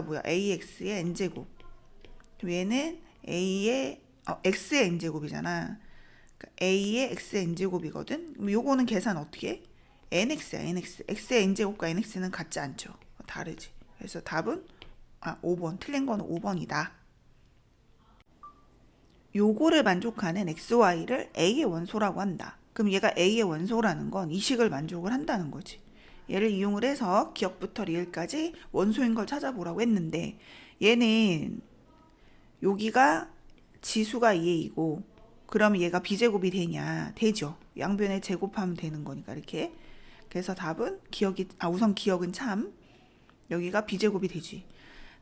뭐야? ax의 n제곱. 그럼 얘는 a의 x의 n제곱이잖아. 그러니까 a의 x의 n제곱이거든. 그럼 요거는 계산 어떻게 해? nx야, nx. x의 n제곱과 nx는 같지 않죠. 다르지. 그래서 답은 5번. 틀린 거는 5번이다. 요거를 만족하는 xy를 a의 원소라고 한다. 그럼 얘가 a의 원소라는 건 이 식을 만족을 한다는 거지. 얘를 이용을 해서 기억부터 리을까지 원소인 걸 찾아보라고 했는데, 얘는 여기가 지수가 2a이고 그럼 얘가 b제곱이 되냐? 되죠. 양변에 제곱하면 되는 거니까 이렇게. 그래서 답은 우선 기억은 참, 여기가 b제곱이 되지.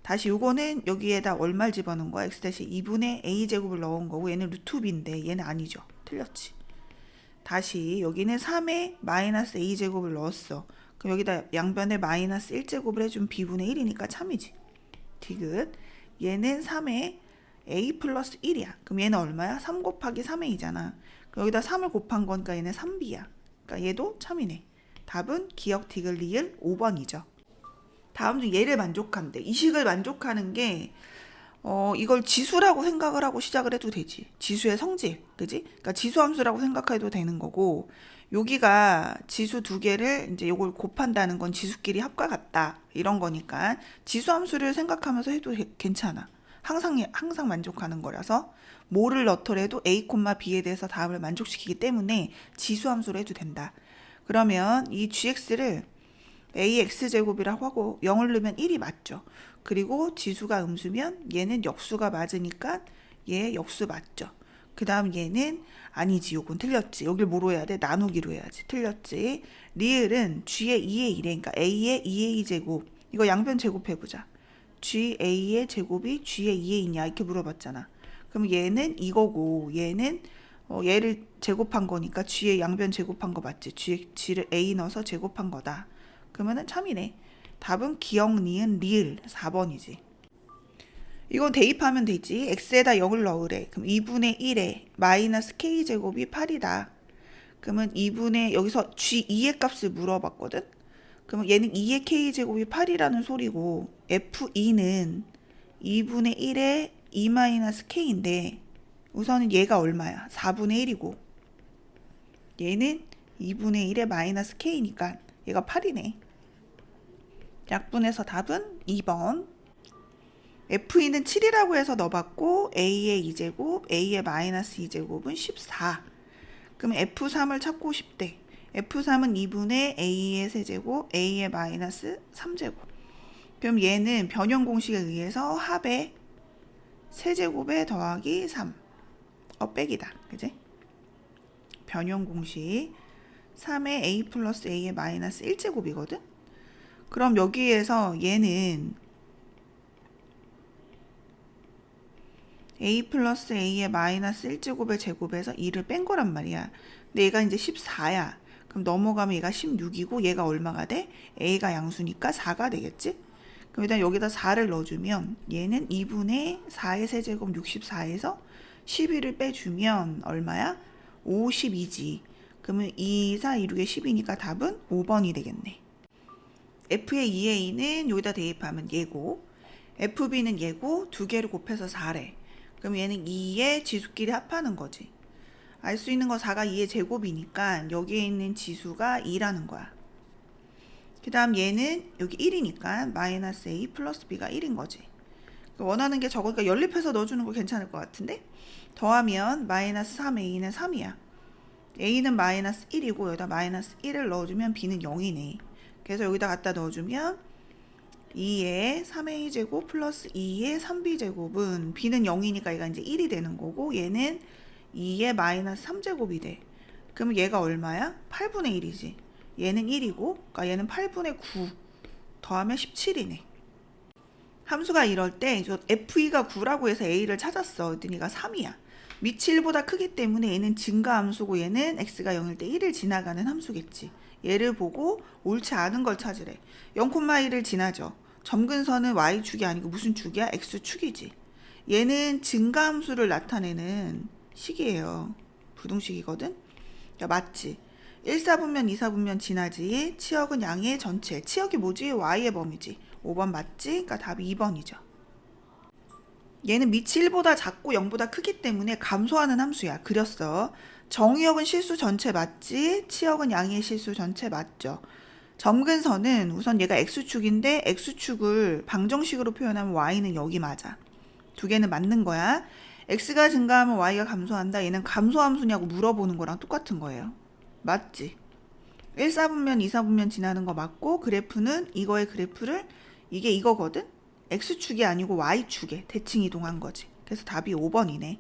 다시 요거는 여기에다 얼마를 집어넣은 거야? x-2분의 a제곱을 넣은 거고, 얘는 루트 b인데 얘는 아니죠. 틀렸지. 다시 여기는 3에 마이너스 a제곱을 넣었어. 그럼 여기다 양변에 마이너스 1제곱을 해주면 b분의 1이니까 참이지. 디귿. 얘는 3에 a 플러스 1이야. 그럼 얘는 얼마야? 3 곱하기 3a잖아. 그럼 여기다 3을 곱한 거니까 얘는 3b야. 그러니까 얘도 참이네. 답은 기억 디귿 리을 5번이죠. 다음 중 얘를 만족한대. 이 식을 만족하는 게 이걸 지수라고 생각을 하고 시작을 해도 되지. 지수의 성질, 그지? 그러니까 지수함수라고 생각해도 되는 거고, 여기가 지수 두 개를 이제 요걸 곱한다는 건 지수끼리 합과 같다 이런 거니까 지수함수를 생각하면서 해도 괜찮아. 항상 만족하는 거라서 뭐를 넣더라도 a, b에 대해서 답을 만족시키기 때문에 지수함수로 해도 된다. 그러면 이 gx를 ax제곱이라고 하고 0을 넣으면 1이 맞죠. 그리고 지수가 음수면 얘는 역수가 맞으니까 얘 역수 맞죠. 그 다음 얘는 아니지. 요건 틀렸지. 여길 뭐로 해야 돼? 나누기로 해야지. 틀렸지. 리을은 g의 2의 1에, 그러니까 a의 2의 2제곱. 이거 양변 제곱해보자. ga의 제곱이 g의 2의 2냐 이렇게 물어봤잖아. 그럼 얘는 이거고 얘는 얘를 제곱한 거니까 g의 양변 제곱한 거 맞지? g를 a 넣어서 제곱한 거다. 그러면은 참이네. 답은 기억, 니은, 리을 4번이지. 이건 대입하면 되지. x에다 0을 넣으래. 그럼 2분의 1에 마이너스 k제곱이 8이다. 그러면 2분의 여기서 g2의 값을 물어봤거든. 그러면 얘는 2의 k제곱이 8이라는 소리고 f2는 2분의 1에 2 마이너스 k인데 우선은 얘가 얼마야? 4분의 1이고 얘는 2분의 1에 마이너스 k니까 얘가 8이네. 약분해서 답은 2번. F2는 7이라고 해서 넣어봤고 A의 2제곱, A의 마이너스 2제곱은 14. 그럼 F3을 찾고 싶대. F3은 2분의 A의 세제곱, A의 마이너스 3제곱. 그럼 얘는 변형 공식에 의해서 합의 세제곱에 더하기 3. 빼기다. 그지? 변형 공식 3의 A 플러스 A의 마이너스 1제곱이거든? 그럼 여기에서 얘는 a 플러스 a의 마이너스 1제곱의 제곱에서 2를 뺀 거란 말이야. 근데 얘가 이제 14야. 그럼 넘어가면 얘가 16이고 얘가 얼마가 돼? a가 양수니까 4가 되겠지? 그럼 일단 여기다 4를 넣어주면 얘는 2분의 4의 세제곱 64에서 12를 빼주면 얼마야? 52지. 그러면 2, 4, 2, 6에 10이니까 답은 5번이 되겠네. F의 2의 2는 여기다 대입하면 얘고 FB는 얘고 두 개를 곱해서 4래. 그럼 얘는 2의 지수끼리 합하는 거지. 알 수 있는 거 4가 2의 제곱이니까 여기에 있는 지수가 2라는 거야. 그 다음 얘는 여기 1이니까 마이너스 A 플러스 B가 1인 거지. 원하는 게 적으니까 연립해서 넣어주는 거 괜찮을 것 같은데? 더하면 마이너스 3A는 3이야. A는 마이너스 1이고 여기다 마이너스 1을 넣어주면 B는 0이네. 그래서 여기다 갖다 넣어주면 2의 3a 제곱 플러스 2의 3b 제곱은 b는 0이니까 얘가 이제 1이 되는 거고 얘는 2의 마이너스 3제곱이 돼. 그러면 얘가 얼마야? 8분의 1이지. 얘는 1이고 그러니까 얘는 8분의 9 더하면 17이네. 함수가 이럴 때 f2가 9라고 해서 a를 찾았어. 그랬더니 얘가 3이야. 밑이 1보다 크기 때문에 얘는 증가함수고 얘는 x가 0일 때 1을 지나가는 함수겠지. 얘를 보고 옳지 않은 걸 찾으래. 0,1을 지나죠. 점근선은 y축이 아니고 무슨 축이야? x축이지. 얘는 증가함수를 나타내는 식이에요. 부등식이거든. 야, 맞지? 1사분면 2사분면 지나지. 치역은 양의 전체. 치역이 뭐지? y의 범위지. 5번 맞지? 그러니까 답이 2번이죠. 얘는 밑이 1보다 작고 0보다 크기 때문에 감소하는 함수야. 그렸어. 정의역은 실수 전체 맞지? 치역은 양의 실수 전체 맞죠. 점근선은 우선 얘가 x축인데 x축을 방정식으로 표현하면 y는 여기 맞아. 두 개는 맞는 거야. x가 증가하면 y가 감소한다. 얘는 감소함수냐고 물어보는 거랑 똑같은 거예요. 맞지? 1사분면 2사분면 지나는 거 맞고, 그래프는 이거의 그래프를, 이게 이거거든? x축이 아니고 y축에 대칭 이동한 거지. 그래서 답이 5번이네.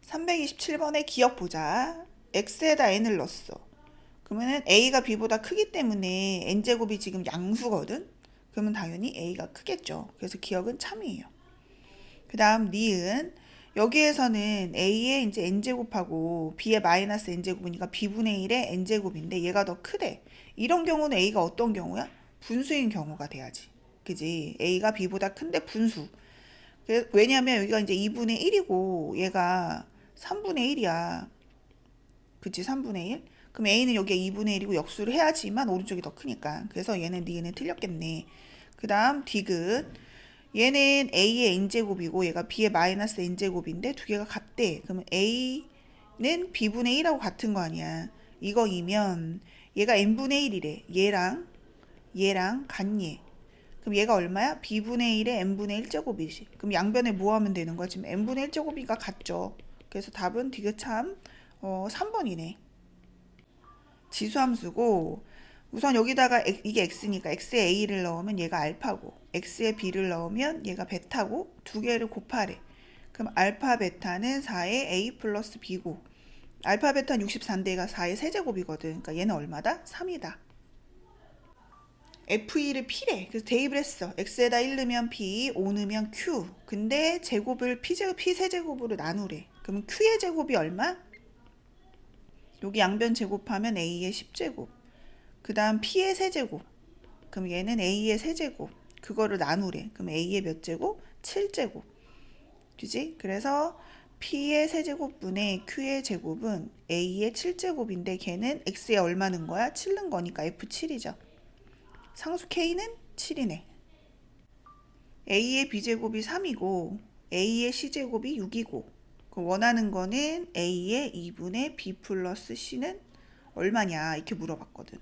327번의 기억 보자. x에다 n을 넣었어. 그러면은 a가 b보다 크기 때문에 n제곱이 지금 양수거든? 그러면 당연히 a가 크겠죠. 그래서 기억은 참이에요. 그 다음 니은. 여기에서는 a의 이제 n제곱하고 b의 마이너스 n제곱이니까 b분의 1의 n제곱인데 얘가 더 크대. 이런 경우는 a가 어떤 경우야? 분수인 경우가 돼야지. 그지? a가 b보다 큰데 분수. 왜냐면 여기가 이제 2분의 1이고 얘가 3분의 1이야. 그치? 3분의 1? 그럼 a는 여기에 2분의 1이고 역수를 해야지만 오른쪽이 더 크니까. 그래서 얘는 니은은 틀렸겠네. 그 다음 디귿. 얘는 a의 n제곱이고 얘가 b의 마이너스 n제곱인데 두 개가 같대. 그러면 a는 b분의 1하고 같은 거 아니야. 이거이면 얘가 n분의 1이래. 얘랑 같니? 그럼 얘가 얼마야? b분의 1에 n분의 1제곱이지. 그럼 양변에 뭐 하면 되는 거야? 지금 n분의 1제곱이니까 같죠. 그래서 답은 디귿참 3번이네. 지수함수고 우선 여기다가 이게 x니까 x에 a를 넣으면 얘가 알파고 x에 b를 넣으면 얘가 베타고 두 개를 곱하래. 그럼 알파 베타는 4의 a 플러스 b고 알파 베타는 64인데 얘가 4의 세제곱이거든. 그러니까 얘는 얼마다? 3이다. F2를 P래. 그래서 대입을 했어. X에다 1 넣으면 P, 5 넣으면 Q. 근데 제곱을 P 세제곱으로 나누래. 그러면 Q의 제곱이 얼마? 여기 양변 제곱하면 A의 10제곱. 그 다음 P의 세제곱. 그럼 얘는 A의 세제곱. 그거를 나누래. 그럼 A의 몇 제곱? 7제곱. 그지? 그래서 P의 세제곱분의 Q의 제곱은 A의 7제곱인데 걔는 X에 얼마 넣은 거야? 7 넣은 거니까 F7이죠. 상수 K는 7이네. A의 B제곱이 3이고 A의 C제곱이 6이고 원하는 거는 A의 2분의 B 플러스 C는 얼마냐 이렇게 물어봤거든.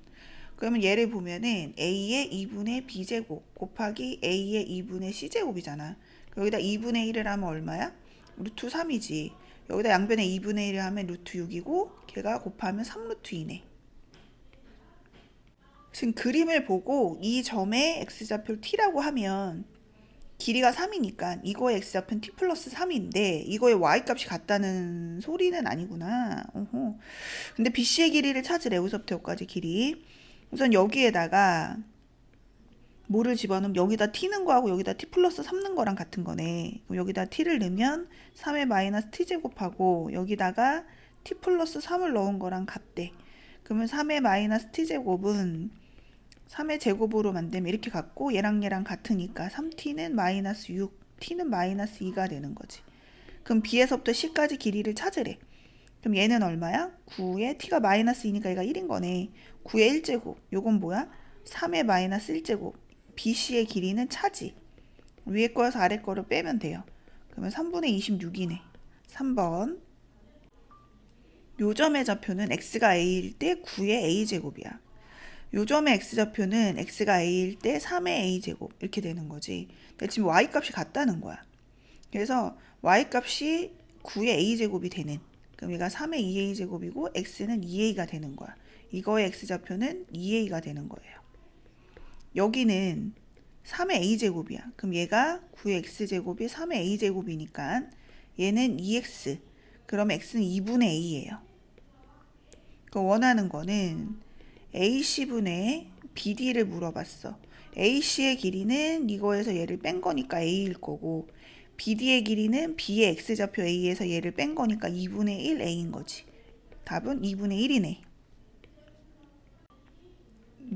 그러면 얘를 보면은 A의 2분의 B제곱 곱하기 A의 2분의 C제곱이잖아. 여기다 2분의 1을 하면 얼마야? 루트 3이지. 여기다 양변에 2분의 1을 하면 루트 6이고 걔가 곱하면 3루트 2네. 지금 그림을 보고 이 점의 x좌표를 t라고 하면 길이가 3이니까 이거의 x좌표는 t 플러스 3인데 이거의 y값이 같다는 소리는 아니구나. 어허. 근데 BC의 길이를 찾으래. 여기서부터 여기까지 길이. 우선 여기에다가 뭐를 집어넣으면 여기다 t 는 거하고 여기다 t 플러스 3 는 거랑 같은 거네. 그럼 여기다 t를 넣으면 3의 마이너스 t제곱하고 여기다가 t 플러스 3을 넣은 거랑 같대. 그러면 3의 마이너스 t제곱은 3의 제곱으로 만들면 이렇게 같고 얘랑 같으니까 3t는 마이너스 6, t는 마이너스 2가 되는 거지. 그럼 b에서부터 c까지 길이를 찾으래. 그럼 얘는 얼마야? 9에 t가 마이너스 2니까 얘가 1인 거네. 9의 1제곱. 요건 뭐야? 3의 마이너스 1제곱. bc의 길이는 차지. 위에 거에서 아래 거를 빼면 돼요. 그러면 3분의 26이네. 3번. 요점의 좌표는 x가 a일 때 9의 a제곱이야. 요점의 x좌표는 x가 a일 때 3의 a제곱 이렇게 되는 거지. 근데 지금 y값이 같다는 거야. 그래서 y값이 9의 a제곱이 되는. 그럼 얘가 3의 2a제곱이고 x는 2a가 되는 거야. 이거의 x좌표는 2a가 되는 거예요. 여기는 3의 a제곱이야. 그럼 얘가 9의 x제곱이 3의 a제곱이니까 얘는 2x. 그럼 x는 2분의 a예요. 그 원하는 거는 AC분의 BD를 물어봤어. AC의 길이는 이거에서 얘를 뺀 거니까 A일 거고 BD의 길이는 B의 X좌표 A에서 얘를 뺀 거니까 2분의 1 A인 거지. 답은 2분의 1이네.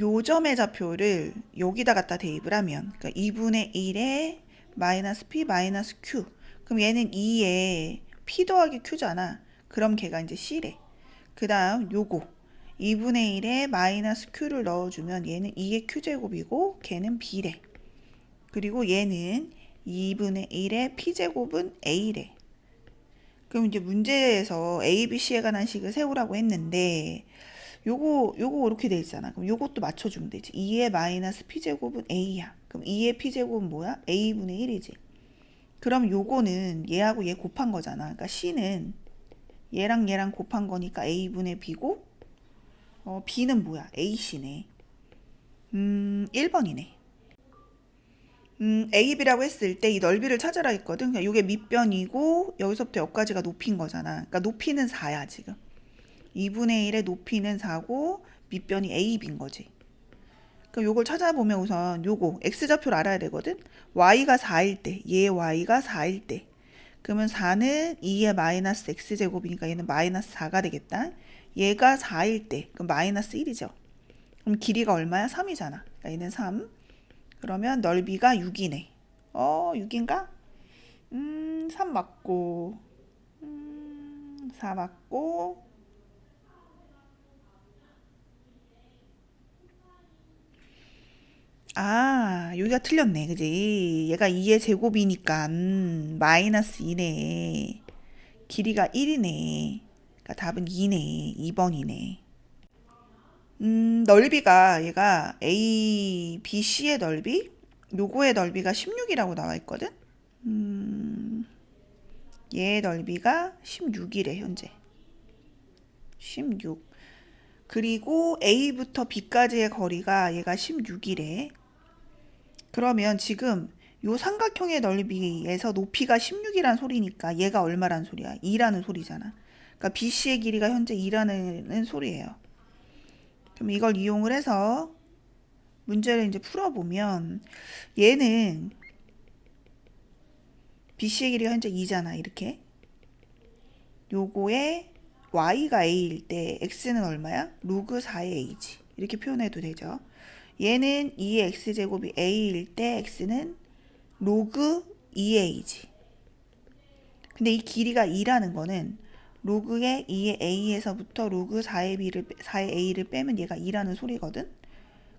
요점의 좌표를 여기다 갖다 대입을 하면 그러니까 2분의 1에 마이너스 P 마이너스 Q 그럼 얘는 2에 P 더하기 Q잖아. 그럼 걔가 이제 C래. 그 다음 요거 2분의 1에 마이너스 q를 넣어주면 얘는 2의 q제곱이고 걔는 b래. 그리고 얘는 2분의 1의 p제곱은 a래. 그럼 이제 문제에서 a, b, c에 관한 식을 세우라고 했는데 요거 이렇게 돼 있잖아. 그럼 요것도 맞춰주면 되지. 2의 마이너스 p제곱은 a야. 그럼 2의 p제곱은 뭐야? a분의 1이지. 그럼 요거는 얘하고 얘 곱한 거잖아. 그러니까 c는 얘랑 얘랑 곱한 거니까 a분의 b고 b는 뭐야? ac네. 1번이네. a, b라고 했을 때 이 넓이를 찾으라 했거든. 그러니까 요게 밑변이고 여기서부터 여기까지가 높이인 거잖아. 그러니까 높이는 4야 지금. 2분의 1의 높이는 4고 밑변이 a, b인 거지. 그럼 요걸 찾아보면 우선 요거 x좌표를 알아야 되거든. y가 4일 때, 얘 y가 4일 때. 그러면 4는 2의 마이너스 x제곱이니까 얘는 마이너스 4가 되겠다. 얘가 4일 때, 그럼 마이너스 1이죠. 그럼 길이가 얼마야? 3이잖아. 그러니까 얘는 3. 그러면 넓이가 6이네. 6인가? 3 맞고, 4 맞고, 여기가 틀렸네. 그지? 얘가 2의 제곱이니까, 마이너스 2네. 길이가 1이네. 그러니까 답은 2네. 2번이네. 넓이가 얘가 A, B, C의 넓이? 요거의 넓이가 16이라고 나와 있거든? 얘의 넓이가 16이래, 현재. 16. 그리고 A부터 B까지의 거리가 얘가 16이래. 그러면 지금 요 삼각형의 넓이에서 높이가 16이란 소리니까 얘가 얼마란 소리야? 2라는 소리잖아. 그러니까 BC의 길이가 현재 2라는 소리예요. 그럼 이걸 이용을 해서 문제를 이제 풀어보면 얘는 BC의 길이가 현재 2잖아. 이렇게. 요거에 y가 a일 때 x는 얼마야? 로그 4의 a지. 이렇게 표현해도 되죠. 얘는 2의 x제곱이 a일 때 x는 로그 2a지. 근데 이 길이가 2라는 거는 로그의 2의 a에서부터 로그 4의 a를 빼면 얘가 2라는 소리거든.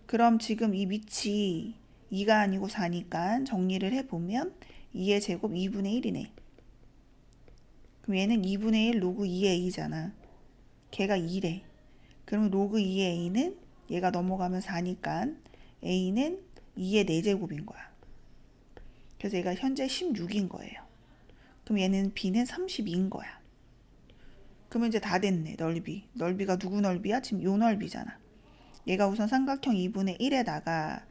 그럼 지금 이 밑이 2가 아니고 4니까 정리를 해보면 2의 제곱 2분의 1이네. 그럼 얘는 2분의 1 로그 2의 a잖아. 걔가 2래. 그럼 로그 2의 a는 얘가 넘어가면 4니까 a는 2의 4제곱인 거야. 그래서 얘가 현재 16인 거예요. 그럼 얘는 b는 32인 거야. 그러면 이제 다 됐네. 넓이가 누구 넓이야? 지금 요 넓이잖아. 얘가 우선 삼각형 2분의 1에다가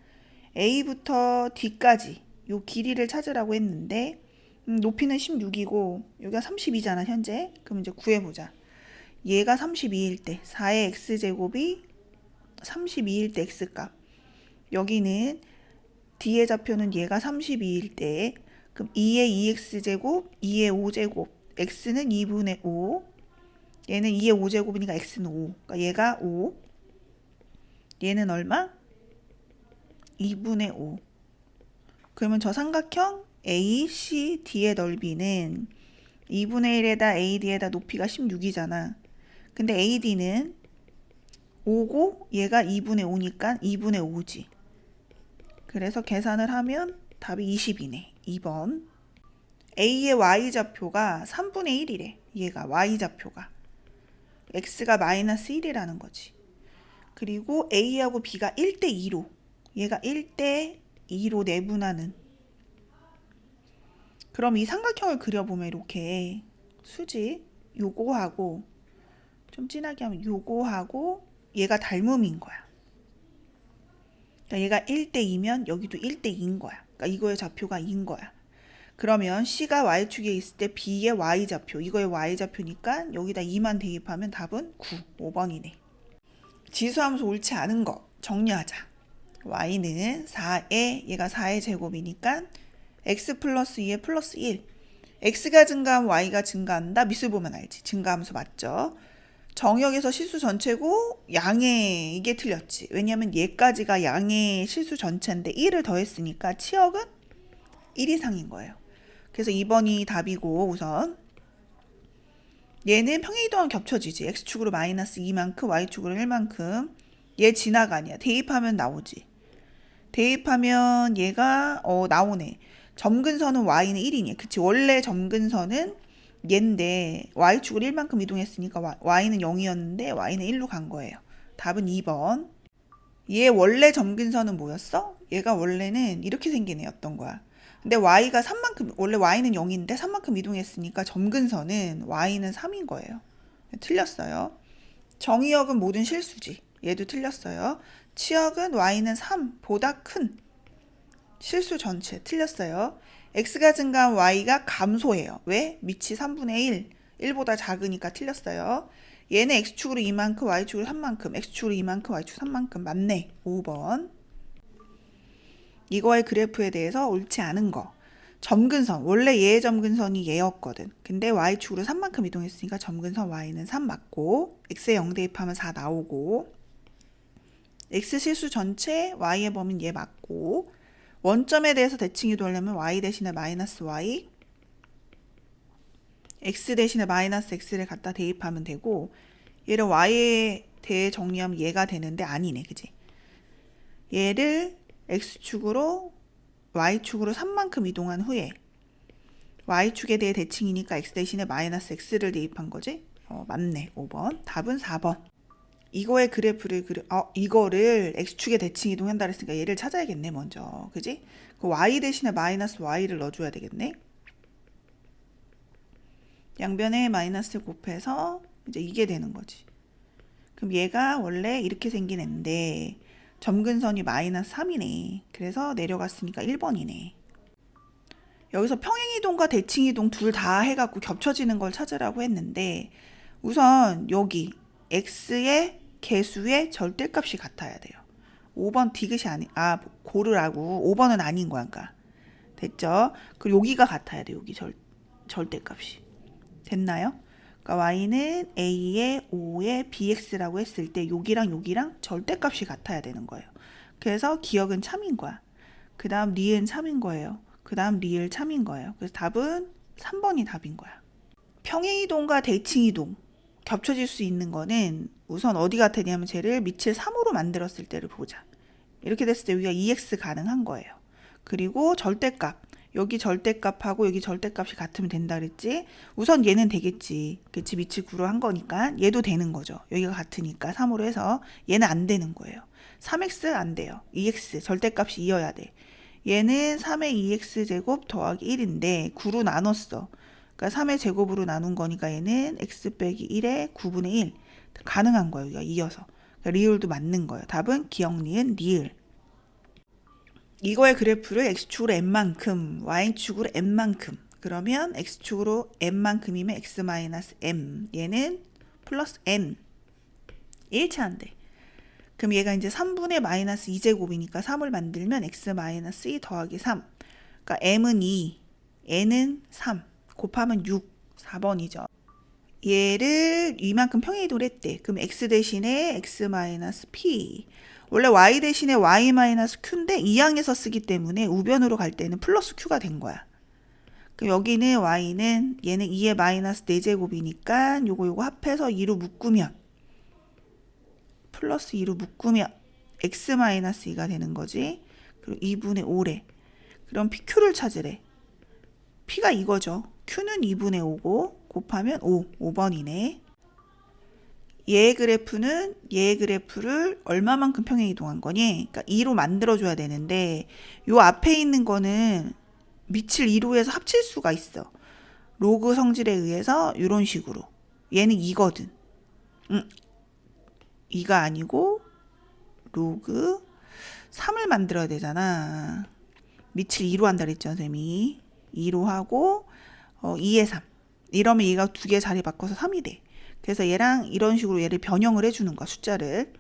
a부터 d까지 요 길이를 찾으라고 했는데 높이는 16이고 여기가 32잖아 현재. 그럼 이제 구해보자. 얘가 32일 때 4의 x제곱이 32일 때 x값. 여기는 D의 좌표는 얘가 32일 때 그럼 2의 2x제곱 2의 5제곱 x는 2분의 5 얘는 2의 5제곱이니까 x는 5 그러니까 얘가 5 얘는 얼마? 2분의 5 그러면 저 삼각형 ACD의 넓이는 2분의 1에다 AD에다 높이가 16이잖아. 근데 AD는 5고 얘가 2분의 5니까 2분의 5지. 그래서 계산을 하면 답이 20이네. 2번. A의 Y좌표가 3분의 1이래. 얘가 Y좌표가. X가 마이너스 1이라는 거지. 그리고 A하고 B가 1대 2로. 얘가 1대 2로 내분하는. 그럼 이 삼각형을 그려보면 이렇게 수직 요거하고 좀 진하게 하면 요거하고 얘가 닮음인 거야. 그러니까 얘가 1대 2면 여기도 1대 2인 거야. 그러니까 이거의 좌표가 2인 거야. 그러면 C가 Y축에 있을 때 B의 Y좌표, 이거의 Y좌표니까 여기다 2만 대입하면 답은 9, 5번이네. 지수함수 옳지 않은 거 정리하자. Y는 4에 얘가 4의 제곱이니까 X 플러스 2에 플러스 1. X가 증가하면 Y가 증가한다. 미술 보면 알지. 증가함수 맞죠? 정역에서 실수 전체고 양의 이게 틀렸지. 왜냐면 얘까지가 양의 실수 전체인데 1을 더했으니까 치역은 1 이상인 거예요. 그래서 2번이 답이고 우선 얘는 평행이동하면 겹쳐지지. x축으로 마이너스 2만큼 y축으로 1만큼. 얘 지나가 아니야. 대입하면 나오지. 대입하면 얘가 나오네. 점근선은 y는 1이니. 그치. 원래 점근선은 얘인데 y축으로 1만큼 이동했으니까 y는 0이었는데 y는 1로 간 거예요. 답은 2번. 얘 원래 점근선은 뭐였어? 얘가 원래는 이렇게 생긴 애였던 거야. 근데 y가 3만큼, 원래 y는 0인데 3만큼 이동했으니까 점근선은 y는 3인 거예요. 틀렸어요. 정의역은 모든 실수지. 얘도 틀렸어요. 치역은 y는 3보다 큰 실수 전체 틀렸어요. x가 증가한 y가 감소해요. 왜? 밑이 3분의 1, 1보다 작으니까 틀렸어요. 얘는 x축으로 2만큼, y축으로 3만큼, x축으로 2만큼, y축 3만큼 맞네. 5번. 이거의 그래프에 대해서 옳지 않은 거. 점근선, 원래 얘의 점근선이 얘였거든. 근데 y축으로 3만큼 이동했으니까 점근선 y는 3 맞고, x에 0 대입하면 4 나오고, x 실수 전체 y의 범위는 얘 맞고, 원점에 대해서 대칭이 되려면 y 대신에 마이너스 y, x 대신에 마이너스 x를 갖다 대입하면 되고, 얘를 y에 대해 정리하면 얘가 되는데 아니네, 그지? 얘를 x축으로 y축으로 3만큼 이동한 후에 y축에 대해 대칭이니까 x 대신에 마이너스 x를 대입한 거지? 맞네. 5번. 답은 4번. 이거의 그래프를 이거를 x축에 대칭 이동한다 그랬으니까 얘를 찾아야겠네, 먼저. 그지? 그 y 대신에 마이너스 y를 넣어줘야 되겠네. 양변에 마이너스 곱해서 이제 이게 되는 거지. 그럼 얘가 원래 이렇게 생긴 애인데 점근선이 마이너스 3이네. 그래서 내려갔으니까 1번이네. 여기서 평행이동과 대칭이동 둘 다 해갖고 겹쳐지는 걸 찾으라고 했는데 우선 여기 x의 개수의 절대값이 같아야 돼요. 5번 디귿이 고르라고. 5번은 아닌 거야. 그러니까. 됐죠? 그리고 여기가 같아야 돼. 여기 절대값이. 됐나요? 그러니까 y는 a의 5의 bx라고 했을 때 여기랑 절대값이 같아야 되는 거예요. 그래서 기억은 참인 거야. 그 다음 리은 참인 거예요. 그 다음 리을 참인 거예요. 그래서 답은 3번이 답인 거야. 평행이동과 대칭이동 겹쳐질 수 있는 거는 우선 어디 같으냐면 쟤를 밑을 3으로 만들었을 때를 보자. 이렇게 됐을 때 여기가 2x 가능한 거예요. 그리고 절대값. 여기 절대값하고 여기 절대값이 같으면 된다 그랬지. 우선 얘는 되겠지. 그치? 밑을 9로 한 거니까 얘도 되는 거죠. 여기가 같으니까 3으로 해서 얘는 안 되는 거예요. 3x 안 돼요. 2x 절대값이 2여야 돼. 얘는 3의 2x 제곱 더하기 1인데 9로 나눴어. 그러니까 3의 제곱으로 나눈 거니까 얘는 x 빼기 1의 9분의 1 가능한 거예요. 여기가 2여서. 그러니까 리을도 맞는 거예요. 답은 기억, 니은, 리을. 이거의 그래프를 x축으로 n만큼, y축으로 n만큼. 그러면 x축으로 n만큼이면 x-m. 얘는 플러스 n. 일치한대. 그럼 얘가 이제 3분의 마이너스 2제곱이니까 3을 만들면 x-2 더하기 3. 그러니까 m은 2, n은 3. 곱하면 6. 4번이죠. 얘를 이만큼 평행이동을 했대. 그럼 x 대신에 x-p. 원래 y 대신에 y-q인데 이항에서 쓰기 때문에 우변으로 갈 때는 플러스 q가 된 거야. 그럼 여기는 y는 얘는 2의 마이너스 4제곱이니까 요거 합해서 2로 묶으면 플러스 2로 묶으면 x-2가 되는 거지. 그리고 2분의 5래. 그럼 q를 찾으래. p가 이거죠. q는 2분의 5고 곱하면 5번이네. 얘의 그래프는 얘의 그래프를 얼마만큼 평행이동한 거니? 그러니까 2로 만들어줘야 되는데 요 앞에 있는 거는 밑을 2로 해서 합칠 수가 있어. 로그 성질에 의해서 이런 식으로. 얘는 2거든. 2가 아니고 로그 3을 만들어야 되잖아. 밑을 2로 한다 그랬죠, 선생님이. 2로 하고 2의 3. 이러면 얘가 두 개 자리 바꿔서 3이 돼. 그래서 얘랑 이런 식으로 얘를 변형을 해주는 거야, 숫자를.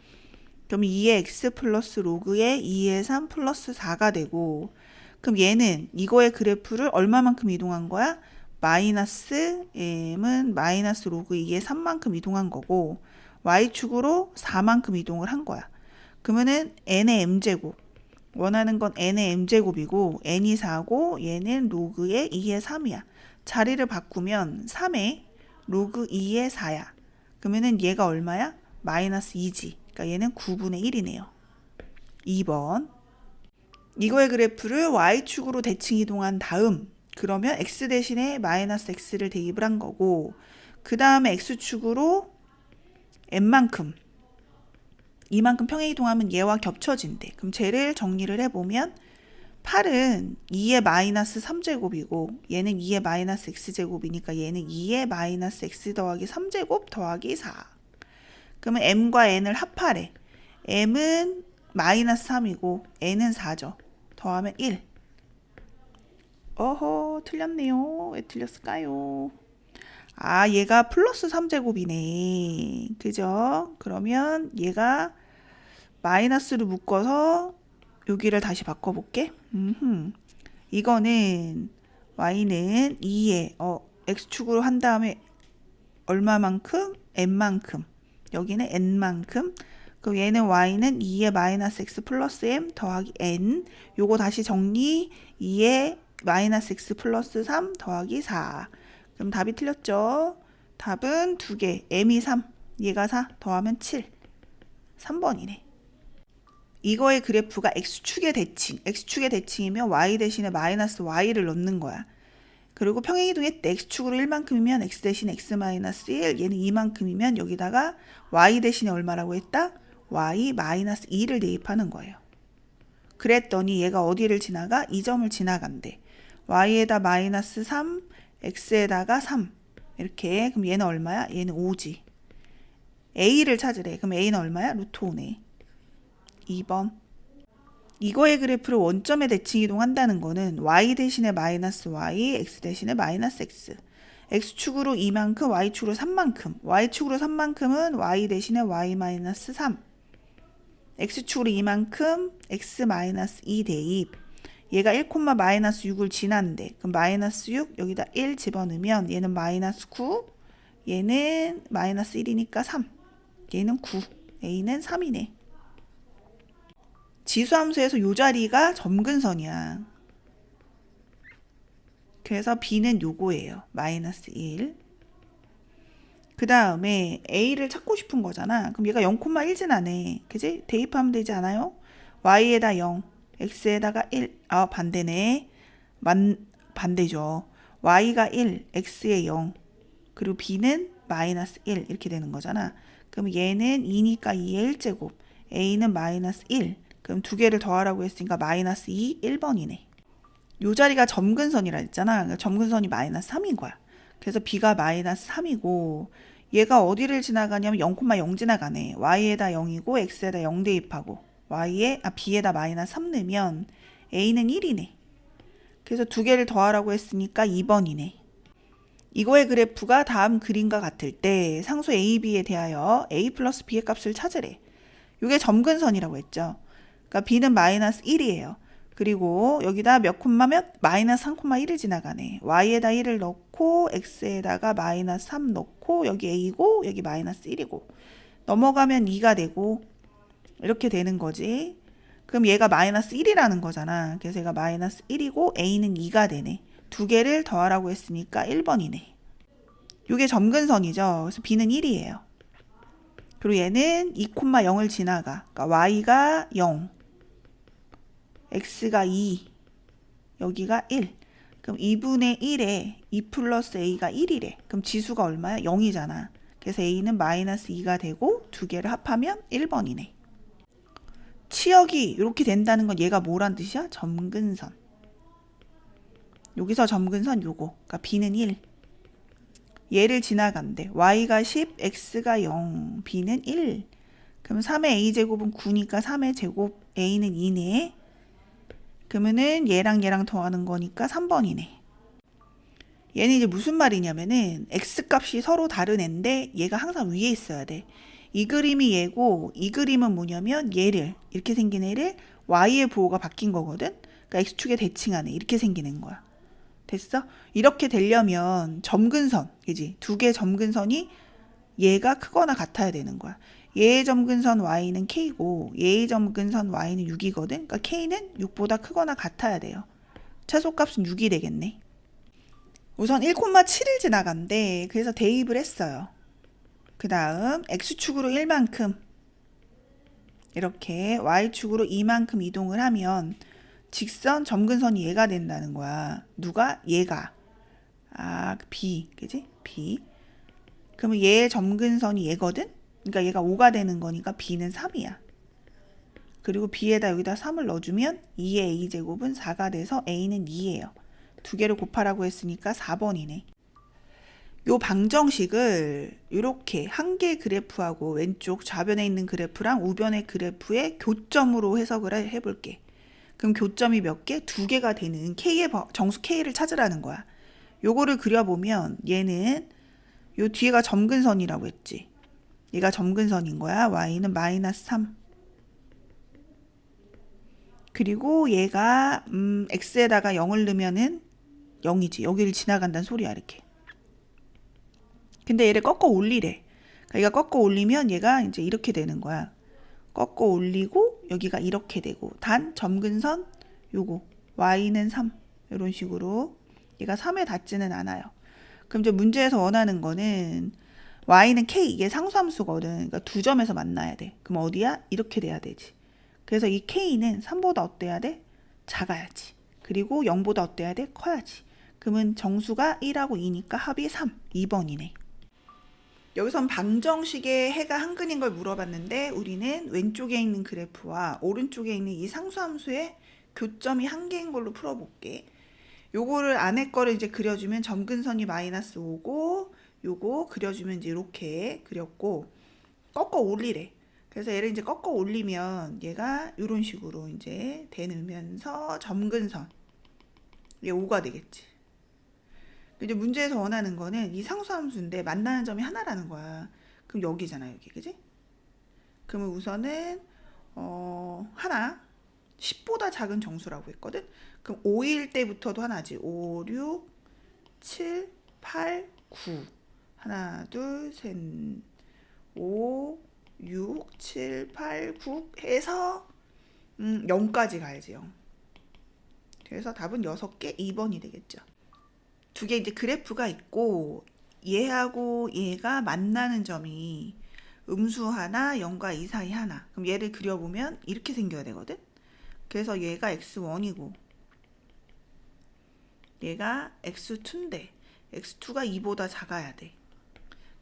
그럼 2의 x 플러스 로그의 2의 3 플러스 4가 되고 그럼 얘는 이거의 그래프를 얼마만큼 이동한 거야? 마이너스 m은 마이너스 로그 2의 3만큼 이동한 거고 y축으로 4만큼 이동을 한 거야. 그러면은 n의 m제곱 원하는 건 n의 m제곱이고 n이 4고 얘는 로그의 2의 3이야. 자리를 바꾸면 3의 로그 2의 4야. 그러면은 얘가 얼마야? 마이너스 2지. 그러니까 얘는 9분의 1이네요. 2번. 이거의 그래프를 y축으로 대칭 이동한 다음 그러면 x 대신에 마이너스 x를 대입을 한 거고 그 다음에 x축으로 n만큼 이만큼 평행 이동하면 얘와 겹쳐진대. 그럼 쟤를 정리를 해보면 8은 2의 마이너스 3제곱이고 얘는 2의 마이너스 x제곱이니까 얘는 2의 마이너스 x 더하기 3제곱 더하기 4. 그러면 m과 n을 합하래. m은 마이너스 3이고 n은 4죠. 더하면 1. 어허, 틀렸네요. 왜 틀렸을까요? 아, 얘가 플러스 3제곱이네. 그죠? 그러면 얘가 마이너스로 묶어서 여기를 다시 바꿔볼게. 이거는 y는 2에 x축으로 한 다음에 얼마만큼? n만큼. 여기는 n만큼. 그럼 얘는 y는 2의 마이너스 x 플러스 m 더하기 n. 요거 다시 정리. 2의 마이너스 x 플러스 3 더하기 4. 그럼 답이 틀렸죠? 답은 2개. m이 3, 얘가 4 더하면 7. 3번이네. 이거의 그래프가 x축의 대칭. x축의 대칭이면 y 대신에 마이너스 y를 넣는 거야. 그리고 평행이동했을 때 x축으로 1만큼이면 x 대신에 x 마이너스 1, 얘는 2만큼이면 여기다가 y 대신에 얼마라고 했다? y 마이너스 2를 대입하는 거예요. 그랬더니 얘가 어디를 지나가? 이 점을 지나간대. y에다 마이너스 3, x에다가 3. 이렇게. 그럼 얘는 얼마야? 얘는 5지. a를 찾으래. 그럼 a는 얼마야? 루트 5네. 2번. 이거의 그래프를 원점에 대칭 이동한다는 거는 y 대신에 마이너스 y, x 대신에 마이너스 x. x축으로 2만큼, y축으로 3만큼. y축으로 3만큼은 y 대신에 y 마이너스 3. x축으로 2만큼, x 마이너스 2 대입. 얘가 1, 마이너스 6을 지난대. 그럼 마이너스 6 여기다 1 집어넣으면 얘는 마이너스 9, 얘는 마이너스 1이니까 3. 얘는 9, a는 3이네. 지수함수에서 요 자리가 점근선이야. 그래서 b는 요거예요. 마이너스 1. 그 다음에 a를 찾고 싶은 거잖아. 그럼 얘가 0,1 지나네. 그지? 대입하면 되지 않아요? y에다 0, x에다가 1. 아, 반대네. 반대죠. y가 1, x에 0. 그리고 b는 마이너스 1 이렇게 되는 거잖아. 그럼 얘는 2니까 2의 1제곱. a는 마이너스 1. 그럼 두 개를 더하라고 했으니까 마이너스 2, 1번이네. 요 자리가 점근선이라 했잖아. 그러니까 점근선이 마이너스 3인 거야. 그래서 b가 마이너스 3이고 얘가 어디를 지나가냐면 0,0 지나가네. y에다 0이고 x에다 0 대입하고 b에다 마이너스 3 넣으면 a는 1이네. 그래서 두 개를 더하라고 했으니까 2번이네. 이거의 그래프가 다음 그림과 같을 때 상수 a, b에 대하여 a 플러스 b의 값을 찾으래. 이게 점근선이라고 했죠. 그러니까 b는 마이너스 1이에요. 그리고 여기다 몇 콤마 몇? 마이너스 3,1을 지나가네. y에다 1을 넣고 x에다가 마이너스 3 넣고 여기 a고 여기 마이너스 1이고 넘어가면 2가 되고 이렇게 되는 거지. 그럼 얘가 마이너스 1이라는 거잖아. 그래서 얘가 마이너스 1이고 a는 2가 되네. 두 개를 더하라고 했으니까 1번이네. 이게 점근선이죠. 그래서 b는 1이에요. 그리고 얘는 2,0을 지나가. 그러니까 y가 0, x가 2, 여기가 1. 그럼 2분의 1에 2 플러스 a가 1이래. 그럼 지수가 얼마야? 0이잖아. 그래서 a는 마이너스 2가 되고 두 개를 합하면 1번이네. 치역이 이렇게 된다는 건 얘가 뭐란 뜻이야? 점근선. 여기서 점근선 요거. 그러니까 b는 1. 얘를 지나간대. y가 10, x가 0, b는 1. 그럼 3의 a제곱은 9니까 3의 제곱 a는 2네. 그러면은 얘랑 얘랑 더하는 거니까 3번이네. 얘는 이제 무슨 말이냐면은 x값이 서로 다른 애인데 얘가 항상 위에 있어야 돼. 이 그림이 얘고 이 그림은 뭐냐면 얘를 이렇게 생긴 애를 y의 부호가 바뀐 거거든. 그러니까 x축에 대칭하네. 이렇게 생기는 거야. 됐어? 이렇게 되려면 점근선, 그지? 두 개의 점근선이 얘가 크거나 같아야 되는 거야. 얘의 점근선 y는 k고 얘의 점근선 y는 6이거든. 그러니까 k는 6보다 크거나 같아야 돼요. 최소값은 6이 되겠네. 우선 1,7을 지나간대. 그래서 대입을 했어요. 그 다음 x축으로 1만큼 이렇게 y축으로 2만큼 이동을 하면 직선 점근선이 얘가 된다는 거야. 누가? 얘가. B. 그지? B. 그러면 얘의 점근선이 얘거든? 그러니까 얘가 5가 되는 거니까 B는 3이야. 그리고 B에다 여기다 3을 넣어주면 2의 A제곱은 4가 돼서 A는 2예요. 두 개를 곱하라고 했으니까 4번이네. 요 방정식을 이렇게 한 개 그래프하고 왼쪽 좌변에 있는 그래프랑 우변의 그래프의 교점으로 해석을 해볼게. 그럼 교점이 몇 개? 두 개가 되는 K의 정수 K를 찾으라는 거야. 요거를 그려보면 얘는 요 뒤에가 점근선이라고 했지. 얘가 점근선인 거야. Y는 마이너스 3. 그리고 얘가 X에다가 0을 넣으면은 0이지. 여기를 지나간다는 소리야 이렇게. 근데 얘를 꺾어 올리래. 그러니까 얘가 꺾어 올리면 얘가 이제 이렇게 되는 거야. 꺾어 올리고 여기가 이렇게 되고 단 점근선 요거 y는 3 이런 식으로 얘가 3에 닿지는 않아요. 그럼 이제 문제에서 원하는 거는 y는 k 이게 상수함수거든. 그러니까 두 점에서 만나야 돼. 그럼 어디야? 이렇게 돼야 되지. 그래서 이 k는 3보다 어때야 돼? 작아야지. 그리고 0보다 어때야 돼? 커야지. 그러면 정수가 1하고 2니까 합이 3. 2번이네. 여기선 방정식의 해가 한근인 걸 물어봤는데 우리는 왼쪽에 있는 그래프와 오른쪽에 있는 이 상수함수의 교점이 한 개인 걸로 풀어볼게. 요거를 안에 거를 이제 그려주면 점근선이 마이너스 5고 요거 그려주면 이제 이렇게 그렸고 꺾어 올리래. 그래서 얘를 이제 꺾어 올리면 얘가 이런 식으로 이제 되면서 점근선 얘 5가 되겠지. 이제 문제에서 원하는 거는 이 상수함수인데 만나는 점이 하나라는 거야. 그럼 여기잖아 여기 그지? 그러면 우선은 하나 10보다 작은 정수라고 했거든. 그럼 5일 때부터도 하나지. 5, 6, 7, 8, 9 하나 둘 셋 5, 6, 7, 8, 9 해서 0까지 가야지 0. 그래서 답은 6개 2번이 되겠죠. 두 개 이제 그래프가 있고 얘하고 얘가 만나는 점이 음수 하나 0과 2 사이 하나. 그럼 얘를 그려보면 이렇게 생겨야 되거든. 그래서 얘가 x1이고 얘가 x2인데 x2가 2보다 작아야 돼.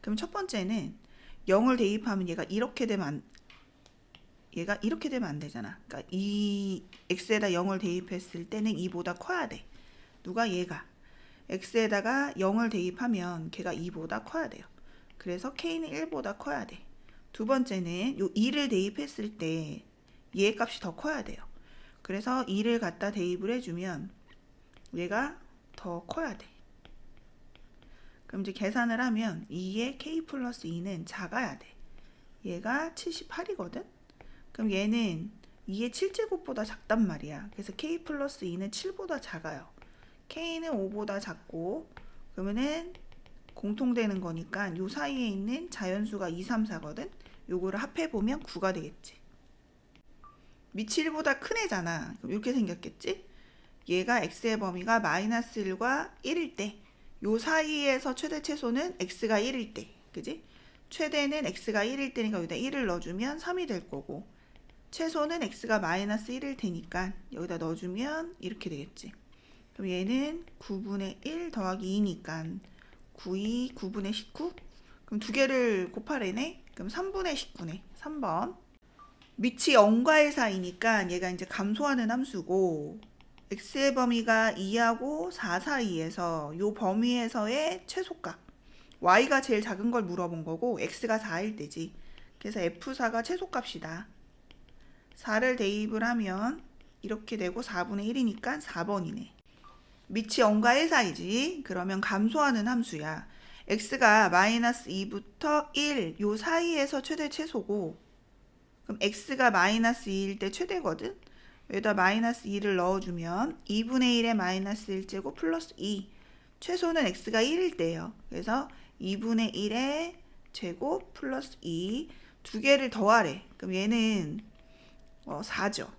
그럼 첫 번째는 0을 대입하면 얘가 이렇게 되면 안 되잖아. 그러니까 이 x에다 0을 대입했을 때는 2보다 커야 돼. 누가? 얘가. x에다가 0을 대입하면 걔가 2보다 커야 돼요. 그래서 k는 1보다 커야 돼. 두 번째는 요 2를 대입했을 때 얘 값이 더 커야 돼요. 그래서 2를 갖다 대입을 해주면 얘가 더 커야 돼. 그럼 이제 계산을 하면 2의 k 플러스 2는 작아야 돼. 얘가 78이거든. 그럼 얘는 2의 7제곱보다 작단 말이야. 그래서 k 플러스 2는 7보다 작아요. k는 5보다 작고 그러면은 공통되는 거니까 요 사이에 있는 자연수가 2, 3, 4거든. 요거를 합해보면 9가 되겠지. 밑이 1보다 큰 애잖아. 그럼 이렇게 생겼겠지? 얘가 x의 범위가 마이너스 1과 1일 때 요 사이에서 최대 최소는 x가 1일 때 그지? 최대는 x가 1일 때니까 여기다 1을 넣어주면 3이 될 거고 최소는 x가 마이너스 1일 테니까 여기다 넣어주면 이렇게 되겠지. 그럼 얘는 9분의 1 더하기 2니까 9이 9분의 19? 그럼 두 개를 곱하래네. 그럼 3분의 19네. 3번. 밑이 0과 1 사이니까 얘가 이제 감소하는 함수고 x의 범위가 2하고 4 사이에서 요 범위에서의 최소값 y가 제일 작은 걸 물어본 거고 x가 4일 때지. 그래서 f4가 최소값이다. 4를 대입을 하면 이렇게 되고 4분의 1이니까 4번이네. 밑이 0과 1 사이지. 그러면 감소하는 함수야. x가 마이너스 2부터 1 요 사이에서 최대 최소고 그럼 x가 마이너스 2일 때 최대거든. 여기다 마이너스 2를 넣어주면 2분의 1에 마이너스 1제곱 플러스 2 최소는 x가 1일 때예요. 그래서 2분의 1의 제곱 플러스 2 두 개를 더하래. 그럼 얘는 4죠.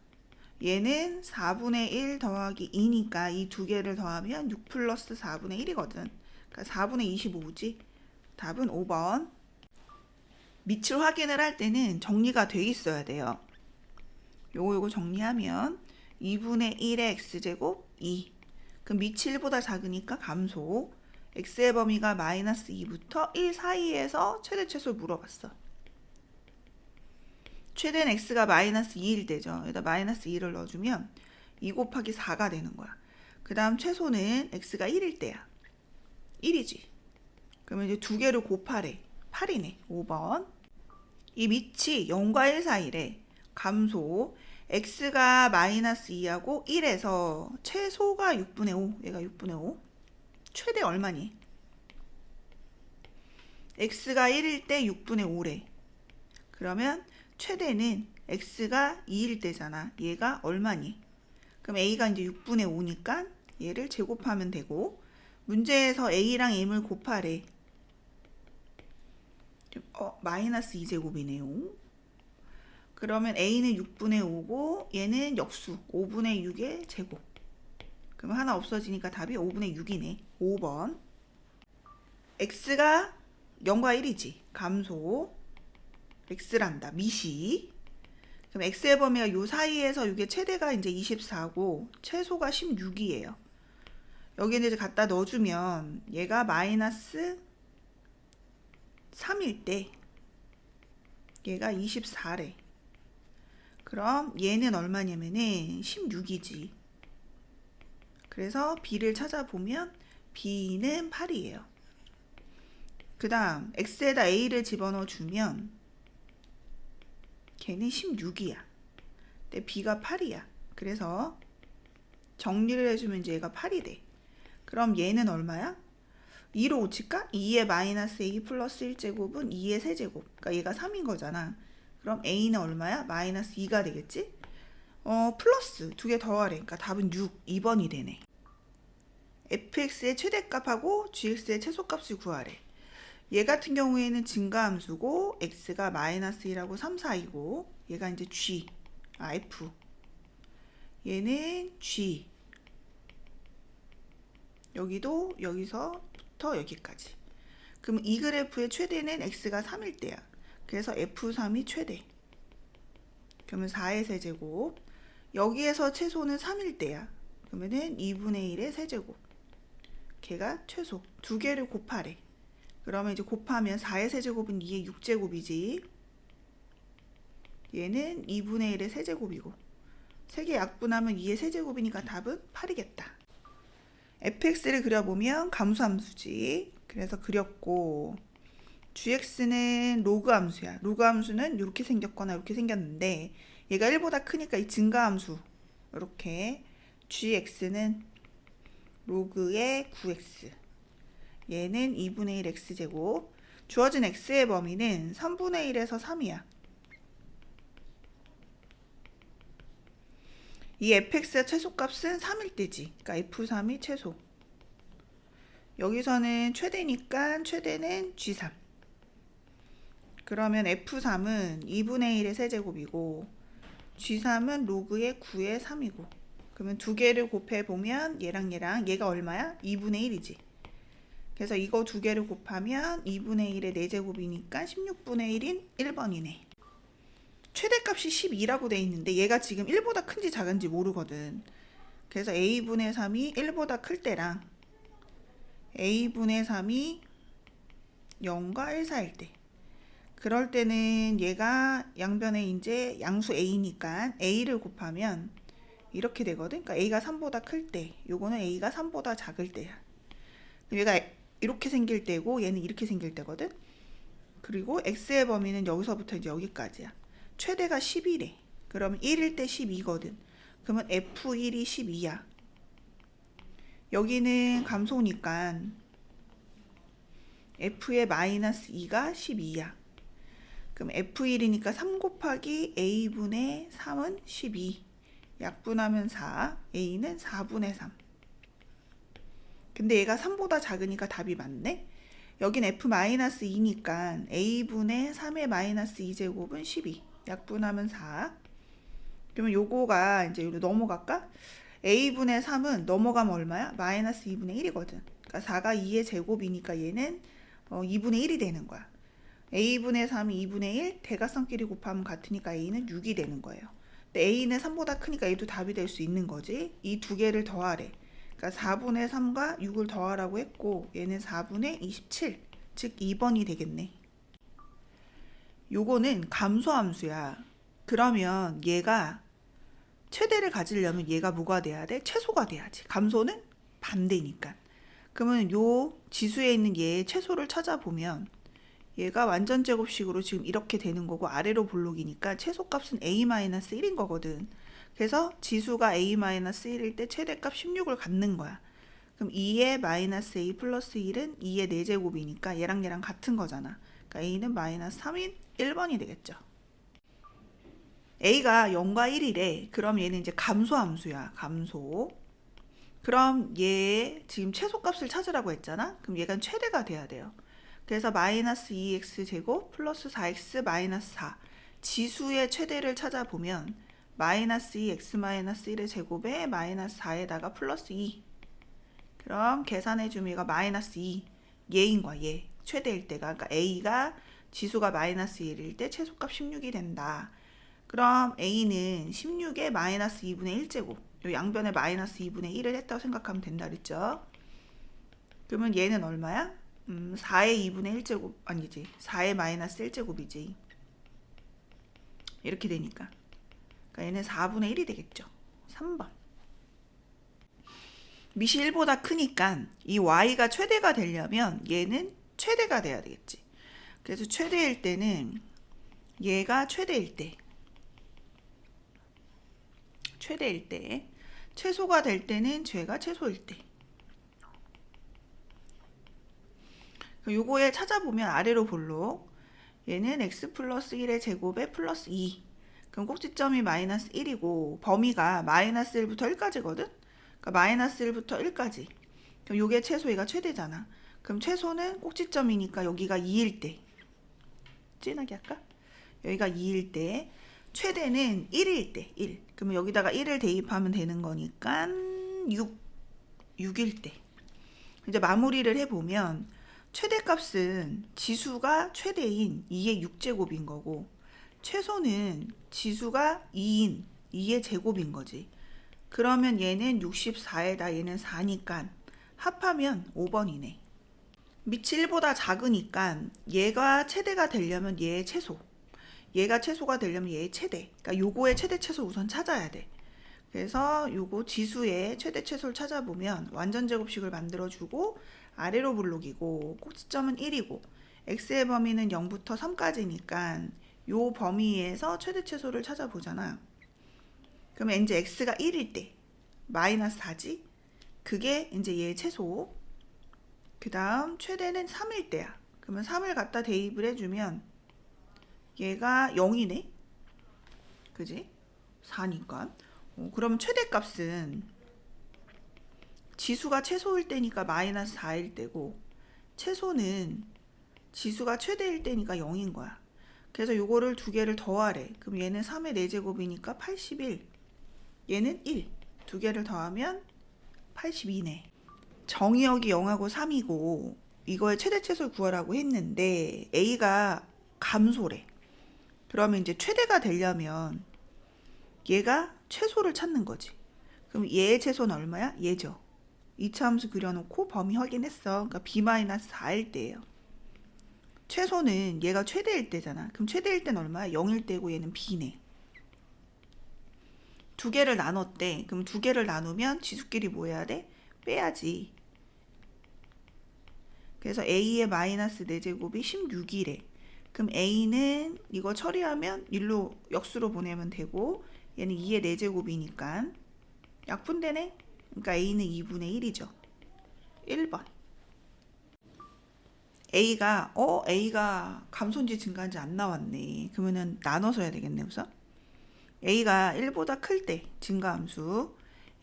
얘는 4분의 1 더하기 2니까 이 두 개를 더하면 6 플러스 4분의 1이거든. 그러니까 4분의 25지. 답은 5번. 밑을 확인을 할 때는 정리가 돼 있어야 돼요. 요거 정리하면 2분의 1의 x제곱 2. 그럼 밑이 1보다 작으니까 감소. x의 범위가 마이너스 2부터 1 사이에서 최대 최소를 물어봤어. 최대는 x가 마이너스 2일 때죠. 여기다 마이너스 2를 넣어주면 2 곱하기 4가 되는 거야. 그 다음 최소는 x가 1일 때야. 1이지. 그러면 이제 두 개를 곱하래. 8이네. 5번. 이 밑이 0과 1 사이래. 감소. x가 마이너스 2하고 1에서 최소가 6분의 5. 얘가 6분의 5. 최대 얼마니? x가 1일 때 6분의 5래. 그러면 최대는 x가 2일 때잖아. 얘가 얼마니? 그럼 a가 이제 6분의 5니까 얘를 제곱하면 되고, 문제에서 a랑 m을 곱하래. 마이너스 2제곱이네요. 그러면 a는 6분의 5고 얘는 역수 5분의 6의 제곱. 그럼 하나 없어지니까 답이 5분의 6이네. 5번. x가 0과 1이지. 감소. x란다. 미시. 그럼 x의 범위가 요 사이에서 이게 최대가 이제 24고 최소가 16이에요. 여기에 이제 갖다 넣어주면 얘가 마이너스 3일 때 얘가 24래. 그럼 얘는 얼마냐면은 16이지. 그래서 b를 찾아보면 b는 8이에요. 그 다음 x에다 a를 집어넣어 주면 걔는 16이야. 근데 b가 8이야. 그래서 정리를 해주면 이제 얘가 8이 돼. 그럼 얘는 얼마야? 2로 고칠까? 2의 마이너스 a 플러스 1제곱은 2의 세제곱. 그러니까 얘가 3인 거잖아. 그럼 a는 얼마야? 마이너스 2가 되겠지? 플러스 두 개 더하래. 그러니까 답은 6, 2번이 되네. fx의 최대값하고 gx의 최소값을 구하래. 얘 같은 경우에는 증가함수고 x가 마이너스 1하고 3, 4이고 얘가 이제 g, f. 얘는 g. 여기도 여기서부터 여기까지. 그럼 이 그래프의 최대는 x가 3일 때야. 그래서 f3이 최대. 그러면 4의 세제곱. 여기에서 최소는 3일 때야. 그러면은 2분의 1의 세제곱. 걔가 최소. 두 개를 곱하래. 그러면 이제 곱하면 4의 세제곱은 2의 6제곱이지. 얘는 2분의 1의 세제곱이고. 3개 약분하면 2의 세제곱이니까 답은 8이겠다. fx를 그려보면 감소함수지. 그래서 그렸고, gx는 로그 함수야. 로그 함수는 이렇게 생겼거나 이렇게 생겼는데 얘가 1보다 크니까 이 증가함수 이렇게. gx는 로그의 9x. 얘는 2분의 1 x제곱. 주어진 x의 범위는 3분의 1에서 3이야. 이 fx의 최소값은 3일 때지. 그러니까 f3이 최소. 여기서는 최대니까 최대는 g3. 그러면 f3은 2분의 1의 세제곱이고 g3은 로그의 9의 3이고. 그러면 두 개를 곱해보면 얘랑 얘가 얼마야? 2분의 1이지. 그래서 이거 두 개를 곱하면 2분의 1의 4제곱이니까 16분의 1인 1번이네. 최대값이 12라고 돼 있는데 얘가 지금 1보다 큰지 작은지 모르거든. 그래서 a분의 3이 1보다 클 때랑 a분의 3이 0과 1 사이일 때. 그럴 때는 얘가 양변에 이제 양수 a니까 a를 곱하면 이렇게 되거든. 그러니까 a가 3보다 클 때, 요거는 a가 3보다 작을 때야. 얘가 이렇게 생길 때고 얘는 이렇게 생길 때거든. 그리고 x의 범위는 여기서부터 이제 여기까지야. 최대가 11이래. 그러면 1일 때 12거든. 그러면 f1이 12야. 여기는 감소니까 f의 마이너스 2가 12야. 그럼 f1이니까 3 곱하기 a분의 3은 12. 약분하면 4. a는 4분의 3. 근데 얘가 3보다 작으니까 답이 맞네. 여긴 f-2니까 a분의 3의 마이너스 2제곱은 12. 약분하면 4. 그러면 요거가 이제 여기로 넘어갈까? a분의 3은 넘어가면 얼마야? 마이너스 2분의 1이거든. 그러니까 4가 2의 제곱이니까 얘는 2분의 1이 되는 거야. a분의 3이 2분의 1, 대각선끼리 곱하면 같으니까 a는 6이 되는 거예요. 근데 a는 3보다 크니까 얘도 답이 될 수 있는 거지. 이 두 개를 더하래. 그러니까 4분의 3과 6을 더하라고 했고 얘는 4분의 27, 즉 2번이 되겠네. 요거는 감소함수야. 그러면 얘가 최대를 가지려면 얘가 뭐가 돼야 돼? 최소가 돼야지. 감소는 반대니까. 그러면 요 지수에 있는 얘의 최소를 찾아보면 얘가 완전 제곱식으로 지금 이렇게 되는 거고 아래로 볼록이니까 최소값은 a-1인 거거든. 그래서 지수가 a-1일 때 최대값 16을 갖는 거야. 그럼 2의 마이너스 a 플러스 1은 2의 4제곱이니까 얘랑 같은 거잖아. 그러니까 a는 마이너스 3인 1번이 되겠죠. a가 0과 1이래. 그럼 얘는 이제 감소함수야. 감소. 그럼 얘의 지금 최소값을 찾으라고 했잖아. 그럼 얘가 최대가 돼야 돼요. 그래서 마이너스 2x 제곱 플러스 4x 마이너스 4. 지수의 최대를 찾아보면 마이너스 2x 마이너스 1의 제곱에 마이너스 4에다가 플러스 2. 그럼 계산해 주면 얘가 마이너스 2. 얘인과 얘. 최대일 때가. 그러니까 a가 지수가 마이너스 1일 때 최소값 16이 된다. 그럼 a는 16에 마이너스 2분의 1제곱. 요 양변에 마이너스 2분의 1을 했다고 생각하면 된다 그랬죠. 그러면 얘는 얼마야? 4의 2분의 1제곱 아니지. 4의 마이너스 1제곱이지. 이렇게 되니까. 그러니까 얘는 4분의 1이 되겠죠. 3번. 밑이 1보다 크니까 이 y가 최대가 되려면 얘는 최대가 돼야 되겠지. 그래서 최대일 때는 얘가 최대일 때 최소가 될 때는 쟤가 최소일 때. 요거에 찾아보면 아래로 볼록 얘는 x 플러스 1의 제곱에 플러스 2. 그럼 꼭지점이 마이너스 1이고 범위가 마이너스 1부터 1까지거든. 그러니까 마이너스 1부터 1까지. 그럼 요게 최소, 얘가 최대잖아. 그럼 최소는 꼭지점이니까 여기가 2일 때. 진하게 할까? 여기가 2일 때. 최대는 1일 때. 1. 그러면 여기다가 1을 대입하면 되는 거니까 6일 때. 이제 마무리를 해보면 최대값은 지수가 최대인 2의 6제곱인 거고 최소는 지수가 2인 2의 제곱인 거지. 그러면 얘는 64에다 얘는 4니까 합하면 5번이네. 밑이 1보다 작으니까 얘가 최대가 되려면 얘의 최소, 얘가 최소가 되려면 얘의 최대. 그러니까 요거의 최대 최소 우선 찾아야 돼. 그래서 요거 지수의 최대 최소를 찾아보면 완전 제곱식을 만들어주고 아래로 볼록이고 꼭지점은 1이고 x의 범위는 0부터 3까지니까 요 범위에서 최대 최소를 찾아보잖아. 그러면 이제 x가 1일 때 마이너스 4지. 그게 이제 얘의 최소. 그 다음 최대는 3일 때야. 그러면 3을 갖다 대입을 해주면 얘가 0이네. 그지? 4니까. 그러면 최대값은 지수가 최소일 때니까 마이너스 4일 때고 최소는 지수가 최대일 때니까 0인 거야. 그래서 요거를 두 개를 더하래. 그럼 얘는 3의 4제곱이니까 81. 얘는 1. 두 개를 더하면 82네. 정의역이 0하고 3이고 이거의 최대 최소를 구하라고 했는데 a가 감소래. 그러면 이제 최대가 되려면 얘가 최소를 찾는 거지. 그럼 얘의 최소는 얼마야? 얘죠. 2차 함수 그려놓고 범위 확인했어. 그러니까 b-4일 때예요. 최소는 얘가 최대일 때잖아. 그럼 최대일 때는 얼마야? 0일 때고 얘는 b네. 두 개를 나눴대. 그럼 두 개를 나누면 지수끼리 뭐 해야 돼? 빼야지. 그래서 a의 마이너스 4제곱이 16이래. 그럼 a는 이거 처리하면 1로 역수로 보내면 되고 얘는 2의 4제곱이니까 약분되네. 그러니까 a는 2분의 1이죠. 1번. a가 감소인지 증가인지 안 나왔네. 그러면은 나눠서 해야 되겠네 우선. a가 1보다 클 때 증가함수,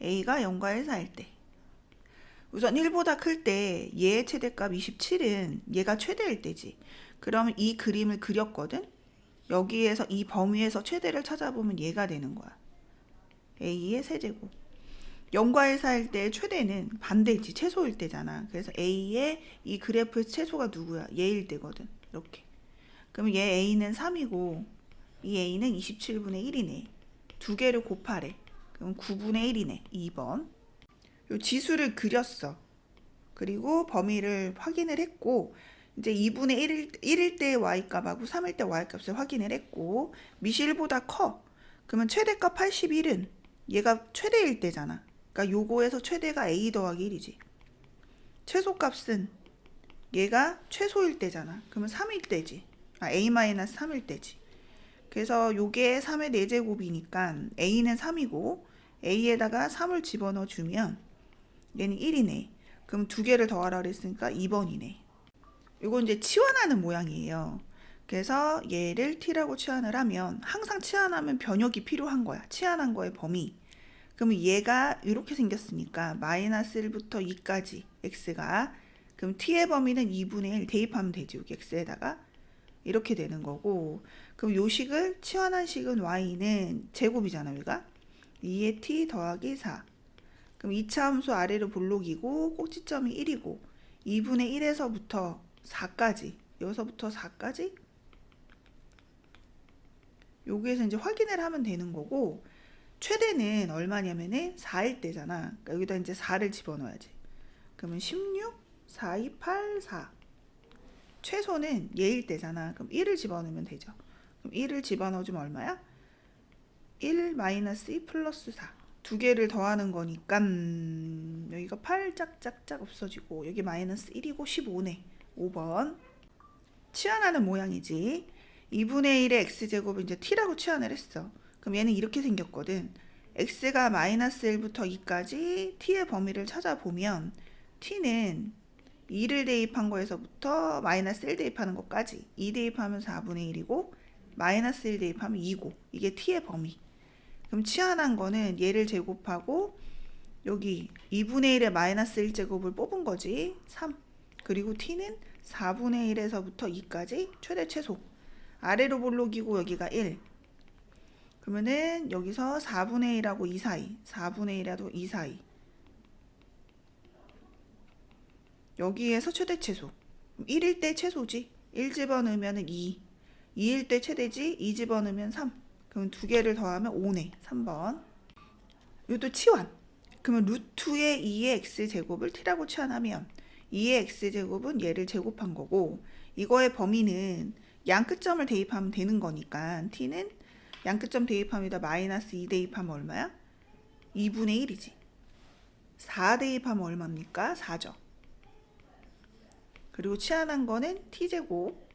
a가 0과 1 사이일 때. 우선 1보다 클 때 얘의 최대값 27은 얘가 최대일 때지. 그러면 이 그림을 그렸거든. 여기에서 이 범위에서 최대를 찾아보면 얘가 되는 거야. A의 세제곱. 0과 1 사이일 때 최대는 반대지, 최소일 때잖아. 그래서 A의 이 그래프의 최소가 누구야? 얘일 때거든. 이렇게. 그럼 얘 A는 3이고 이 A는 27분의 1이네. 두 개를 곱하래. 그럼 9분의 1이네. 2번. 요 지수를 그렸어. 그리고 범위를 확인을 했고 이제 2분의 1일 때 y값하고 3일 때 y값을 확인을 했고 미시 1보다 커. 그러면 최대값 81은 얘가 최대일 때잖아. 그러니까 요거에서 최대가 a 더하기 1이지. 최소값은 얘가 최소일 때잖아. 그러면 3일 때지. a-3일 때지. 그래서 요게 3의 4제곱이니까 a는 3이고 a에다가 3을 집어넣어 주면 얘는 1이네. 그럼 두 개를 더하라 그랬으니까 2번이네. 이건 이제 치환하는 모양이에요. 그래서 얘를 t라고 치환을 하면 항상 치환하면 변역이 필요한 거야. 치환한 거의 범위. 그러면 얘가 이렇게 생겼으니까 마이너스 1부터 2까지 x가 그럼 t의 범위는 2분의 1 대입하면 되지. 여기 x에다가 이렇게 되는 거고 그럼 요 식을 치환한 식은 y는 제곱이잖아. 여기가 2의 t 더하기 4 그럼 2차 함수 아래로 볼록이고 꼭지점이 1이고 2분의 1에서부터 4까지 여기서부터 4까지 여기에서 이제 확인을 하면 되는 거고 최대는 얼마냐면은 4일 때잖아. 그러니까 여기다 이제 4를 집어넣어야지. 그러면 16, 4, 2, 8, 4 최소는 얘일 때잖아. 그럼 1을 집어넣으면 되죠. 그럼 1을 집어넣어주면 얼마야? 1 마이너스 2 플러스 4 두 개를 더하는 거니까 여기가 8 짝짝짝 없어지고 여기 마이너스 1이고 15네. 5번. 치환하는 모양이지. 2분의 1의 x제곱을 이제 t라고 치환을 했어. 그럼 얘는 이렇게 생겼거든. x가 마이너스 1부터 2까지 t의 범위를 찾아보면 t는 2를 대입한 거에서부터 마이너스 1 대입하는 것까지 2 대입하면 4분의 1이고 마이너스 1 대입하면 2고 이게 t의 범위. 그럼 치환한 거는 얘를 제곱하고 여기 2분의 1의 마이너스 1제곱을 뽑은 거지. 3. 그리고 t는 4분의 1에서부터 2까지 최대 최소. 아래로 볼록이고 여기가 1. 그러면은 여기서 4분의 1하고 2 사이. 4분의 1하고 2 사이. 여기에서 최대 최소. 1일 때 최소지. 1 집어넣으면 2. 2일 때 최대지. 2 집어넣으면 3. 그럼 두 개를 더하면 5네. 3번. 이것도 치환. 그러면 루트의 2의 x제곱을 t라고 치환하면 2의 x제곱은 얘를 제곱한 거고 이거의 범위는 양끝점을 대입하면 되는 거니까 t는 양끝점 대입합니다. 마이너스 2 대입하면 얼마야? 2분의 1이지. 4 대입하면 얼마입니까? 4죠. 그리고 치환한 거는 t제곱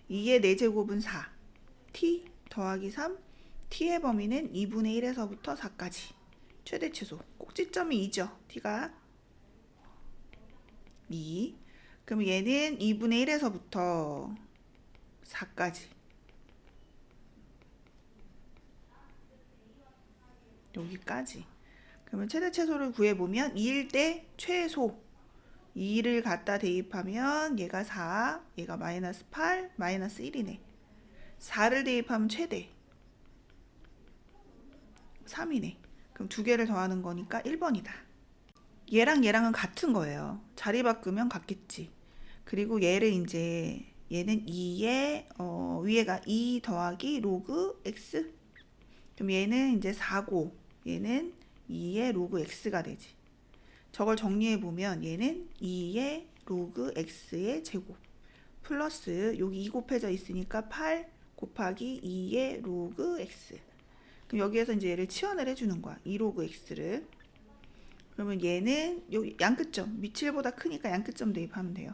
2의 4제곱은 4 t 더하기 3 t의 범위는 2분의 1에서부터 4까지 최대 최소 꼭지점이 2죠. t가 2 그럼 얘는 2분의 1에서부터 4까지 여기까지 그러면 최대 최소를 구해보면 2일 때 최소 2를 갖다 대입하면 얘가 4 얘가 마이너스 8 마이너스 1이네 4를 대입하면 최대 3이네. 그럼 두 개를 더하는 거니까 1번이다. 얘랑 얘랑은 같은 거예요. 자리 바꾸면 같겠지. 그리고 얘를 이제 얘는 2에 위에가 2 더하기 로그 x 그럼 얘는 이제 4고 얘는 2의 로그 x가 되지. 저걸 정리해 보면 얘는 2의 로그 x의 제곱 플러스 여기 2 곱해져 있으니까 8 곱하기 2의 로그 x 그럼 여기에서 이제 얘를 치환을 해주는 거야. 2 로그 x를 그러면 얘는 여기 양끝점 밑칠보다 크니까 양끝점 대입하면 돼요.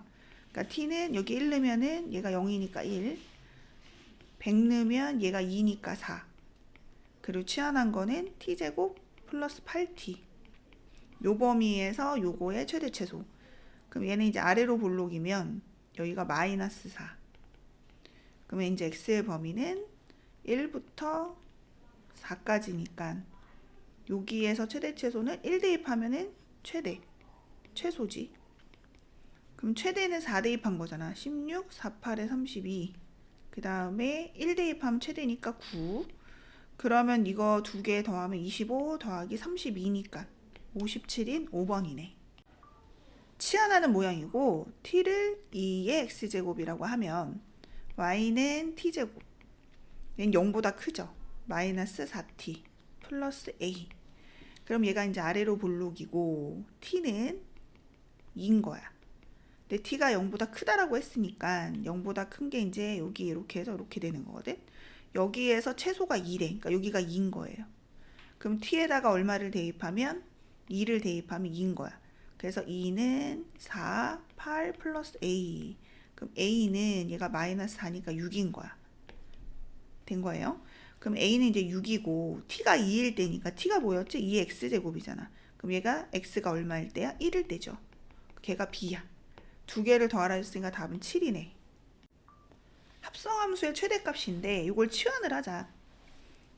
그러니까 t는 여기 1 넣으면은 얘가 0이니까 1 100 넣으면 얘가 2니까 4 그리고 치환한 거는 t제곱 플러스 8t 요 범위에서 요거의 최대 최소 그럼 얘는 이제 아래로 볼록이면 여기가 마이너스 4 그러면 이제 x의 범위는 1부터 4까지니까 여기에서 최대 최소는 1 대입하면은 최대 최소지. 그럼 최대는 4 대입한 거잖아. 16, 4, 8에 32. 그 다음에 1 대입하면 최대니까 9. 그러면 이거 두 개 더하면 25 더하기 32니까 57인 5번이네. 치환하는 모양이고 t를 2의 x제곱이라고 하면 y는 t제곱, 얘는 0보다 크죠. 마이너스 4t 플러스 a. 그럼 얘가 이제 아래로 볼록이고 t는 2인 거야. 근데 t가 0보다 크다라고 했으니까 0보다 큰 게 이제 여기 이렇게 해서 이렇게 되는 거거든. 여기에서 최소가 2래. 그러니까 여기가 2인 거예요. 그럼 t에다가 얼마를 대입하면 2를 대입하면 2인 거야. 그래서 2는 4, 8 플러스 a. 그럼 a는 얘가 마이너스 4니까 6인 거야. 된 거예요. 그럼 a는 이제 6이고 t가 2일 때니까 t가 뭐였지? 2x제곱이잖아. 그럼 얘가 x가 얼마일 때야? 1일 때죠. 걔가 b야. 두 개를 더하라 했으니까 답은 7이네. 합성함수의 최대값인데 이걸 치환을 하자.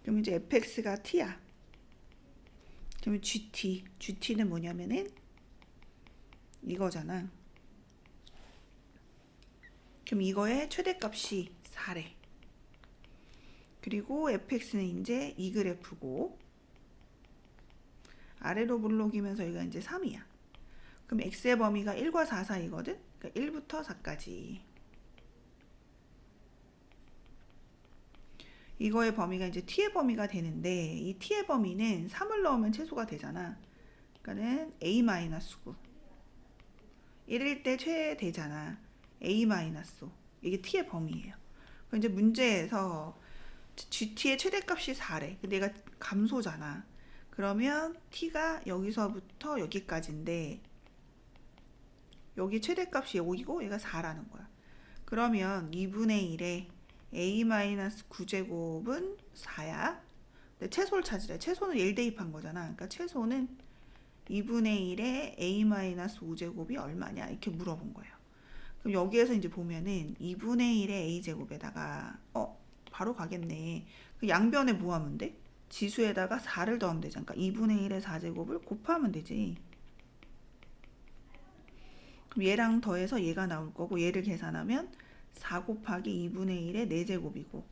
그럼 이제 fx가 t야. 그러면 gt는 뭐냐면은 이거잖아. 그럼 이거의 최대값이 4래. 그리고 fx는 이제 이 그래프고 아래로 볼록이면서 여기가 이제 3이야. 그럼 x의 범위가 1과 4 사이거든. 그러니까 1부터 4까지. 이거의 범위가 이제 t의 범위가 되는데 이 t의 범위는 3을 넣으면 최소가 되잖아. 그러니까는 a-9. 1일 때 최대잖아. a-5. 이게 t의 범위예요. 그럼 이제 문제에서 gt의 최대값이 4래. 근데 얘가 감소잖아. 그러면 t가 여기서부터 여기까지인데 여기 최대값이 5이고 얘가 4라는 거야. 그러면 2분의 1에 a-9제곱은 4야. 근데 최소를 찾으래. 최소는 1 대입한 거잖아. 그러니까 최소는 2분의 1에 a-5제곱이 얼마냐 이렇게 물어본 거예요. 그럼 여기에서 이제 보면은 2분의 1의 a제곱에다가 바로 가겠네. 그 양변에 뭐 하면 돼? 지수에다가 4를 더하면 되잖아. 그러니까 2분의 1의 4제곱을 곱하면 되지. 그럼 얘랑 더해서 얘가 나올 거고 얘를 계산하면 4 곱하기 2분의 1의 4제곱이고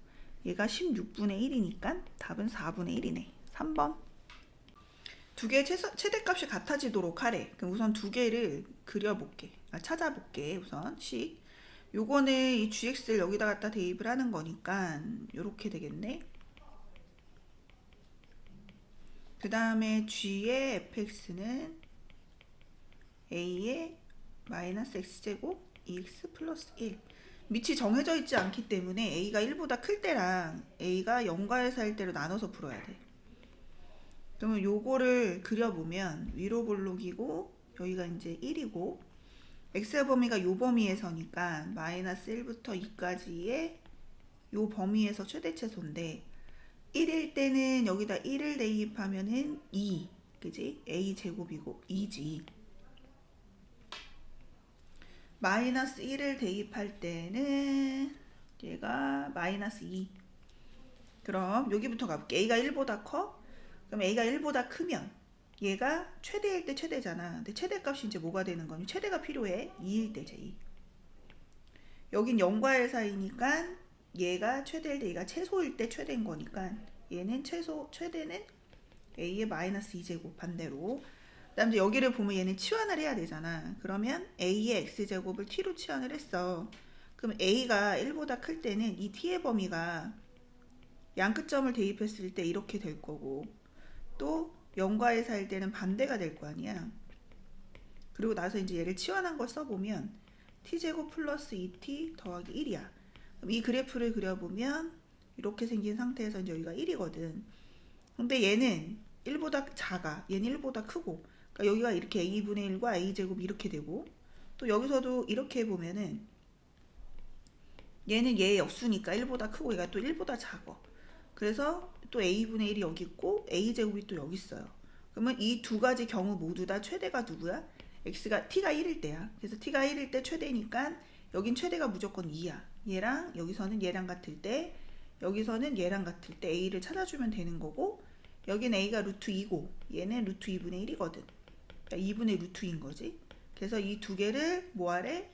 얘가 16분의 1이니까 답은 4분의 1이네. 3번. 두 개의 최대값이 같아지도록 하래. 그럼 우선 두 개를 그려볼게. 찾아볼게. 우선 식. 요거는 이 gx를 여기다 갖다 대입을 하는 거니까 요렇게 되겠네. 그 다음에 g의 fx는 a의 마이너스 x제곱 2x 플러스 1. 밑이 정해져 있지 않기 때문에 a가 1보다 클 때랑 a가 0과 1사이일 때로 나눠서 풀어야 돼. 그러면 요거를 그려보면 위로 볼록이고 여기가 이제 1이고 x의 범위가 요 범위에서니까 마이너스 1부터 2까지의 요 범위에서 최대 최소인데 1일 때는 여기다 1을 대입하면은 2, 그지? a 제곱이고 2지. 마이너스 1을 대입할 때는 얘가 마이너스 2. 그럼 여기부터 가볼게. a가 1보다 커? 그럼 a가 1보다 크면 얘가 최대일 때 최대잖아. 근데 최대값이 이제 뭐가 되는 거니? 최대가 필요해. 2일 때 j. 여긴 0과 1 사이니까 얘가 최대일 때 얘가 최소일 때 최대인 거니까 얘는 최대는 a의 마이너스 2제곱 반대로. 그 다음에 여기를 보면 얘는 치환을 해야 되잖아. 그러면 a의 x제곱을 t로 치환을 했어. 그럼 a가 1보다 클 때는 이 t의 범위가 양끝점을 대입했을 때 이렇게 될 거고 또 0과 1 사이일 때는 반대가 될 거 아니야. 그리고 나서 이제 얘를 치환한 걸 써보면 t제곱 플러스 2t 더하기 1이야. 그럼 이 그래프를 그려보면 이렇게 생긴 상태에서 이제 여기가 1이거든. 근데 얘는 1보다 작아. 얘는 1보다 크고. 그러니까 여기가 이렇게 a분의 1과 a제곱 이렇게 되고 또 여기서도 이렇게 보면은 얘는 얘의 역수니까 1보다 크고 얘가 또 1보다 작아. 그래서 또 a분의 1이 여기 있고 a제곱이 또 여기 있어요. 그러면 이 두 가지 경우 모두 다 최대가 누구야? x가 t가 1일 때야. 그래서 t가 1일 때 최대니까 여긴 최대가 무조건 2야. 얘랑 여기서는 얘랑 같을 때 여기서는 얘랑 같을 때 a를 찾아주면 되는 거고 여긴 a가 루트 2고 얘는 루트 2분의 1이거든. 그러니까 2분의 루트 2인 거지. 그래서 이 두 개를 뭐하래?